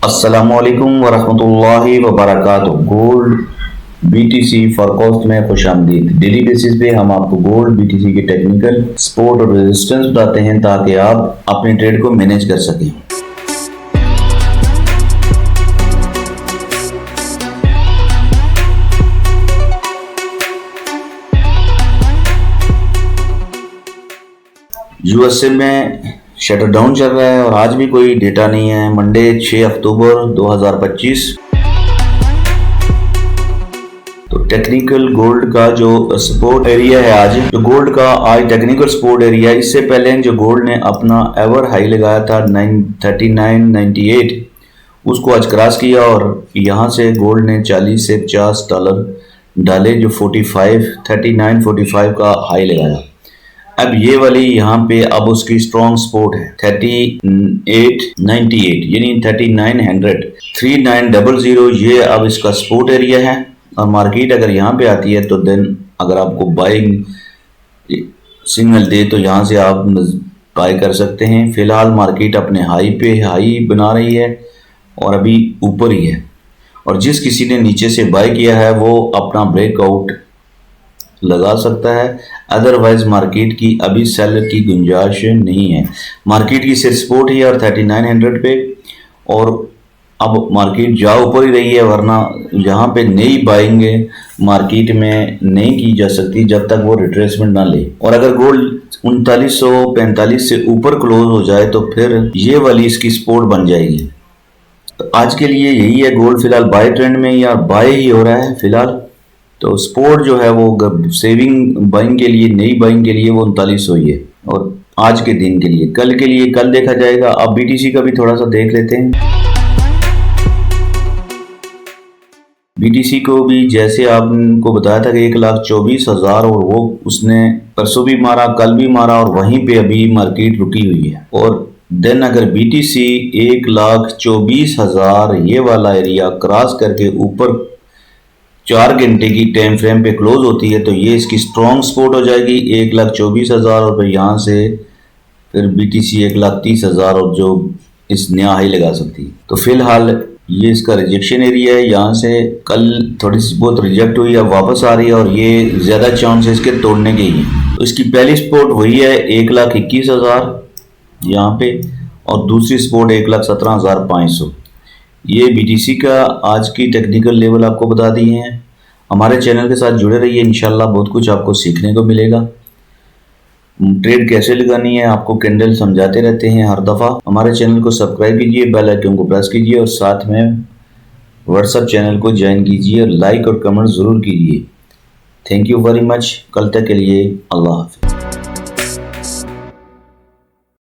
अस्सलामुअलैकुम वरहमतुल्लाहि वबरकातुहू। Gold BTC forecast में खुशामदीद। डेली बेसिस पे हम आपको गोल्ड BTC के टेक्निकल सपोर्ट और रेजिस्टेंस बताते हैं ताकि आप अपने ट्रेड को मैनेज कर सकें। USA में शटर डाउन चल रहा है और आज भी कोई डेटा नहीं है। मंडे 6 अक्टूबर 2025। तो टेक्निकल गोल्ड का जो सपोर्ट एरिया है, आज जो गोल्ड का आज टेक्निकल सपोर्ट एरिया, इससे पहले जो गोल्ड ने अपना एवर हाई लगाया था 39.98, उसको आज क्रॉस किया और यहां से गोल्ड ने 40 से 50 डॉलर डाले, जो 39.45 का हाई लगाया। अब ये वाली यहाँ पे अब उसकी स्ट्रॉन्ग सपोर्ट है 3898, यानी 3900 ये अब इसका सपोर्ट एरिया है। और मार्केट अगर यहाँ पे आती है तो देन अगर आपको बाइंग सिग्नल दे तो यहाँ से आप बाय कर सकते हैं। फिलहाल मार्केट अपने हाई पे हाई बना रही है और अभी ऊपर ही है, और जिस किसी ने नीचे से बाय किया है वो अपना ब्रेकआउट लगा सकता है। अदरवाइज मार्केट की अभी सेल की गुंजाइश नहीं है। मार्केट की सिर्फ सपोर्ट ही है और 3900 पे, और अब मार्केट जा ऊपर ही रही है, वरना यहाँ पे नई बाइंग मार्केट में नहीं की जा सकती जब तक वो रिट्रेसमेंट ना ले। और अगर गोल्ड 3945 से ऊपर क्लोज हो जाए तो फिर ये वाली इसकी सपोर्ट बन जाएगी। तो आज के लिए यही है। गोल्ड फिलहाल बाय ट्रेंड में या बाय ही हो रहा है फिलहाल। तो सपोर्ट जो है वो सेविंग बाइंग के लिए, नई बाइंग के लिए वो 3900 ही है, और आज के दिन के लिए, कल के लिए कल देखा जाएगा। अब BTC का भी थोड़ा सा देख लेते हैं। BTC को भी जैसे आपको बताया था कि 1,24,000, और वो उसने परसों भी मारा, कल भी मारा, और वहीं पे अभी मार्केट रुकी हुई है। और देन अगर BTC 1,24,000 ये वाला एरिया क्रॉस करके ऊपर 4 घंटे की टाइम फ्रेम पे क्लोज होती है तो ये इसकी स्ट्रॉन्ग सपोर्ट हो जाएगी 1,24,000, और फिर यहाँ से फिर BTC 1,30,000 और जो इस नया हाई लगा सकती है। तो फिलहाल ये इसका रिजेक्शन एरिया है। यहाँ से कल थोड़ी सी बहुत रिजेक्ट हुई, अब वापस आ रही है, और ये ज़्यादा चांस है इसके तोड़ने के ही। तो इसकी पहली सपोर्ट वही है 1,21,000 यहाँ पे, और दूसरी सपोर्ट 1,17,500। ये BTC का आज की टेक्निकल लेवल आपको बता दिए हैं। हमारे चैनल के साथ जुड़े रहिए, इंशाल्लाह बहुत कुछ आपको सीखने को मिलेगा। ट्रेड कैसे लगानी है आपको कैंडल समझाते रहते हैं हर दफ़ा। हमारे चैनल को सब्सक्राइब कीजिए, बेल आइकन को प्रेस कीजिए, और साथ में व्हाट्सएप चैनल को ज्वाइन कीजिए, और लाइक और कमेंट ज़रूर कीजिए। Thank you very much. कल तक के लिए अल्लाह हाफ़िज़।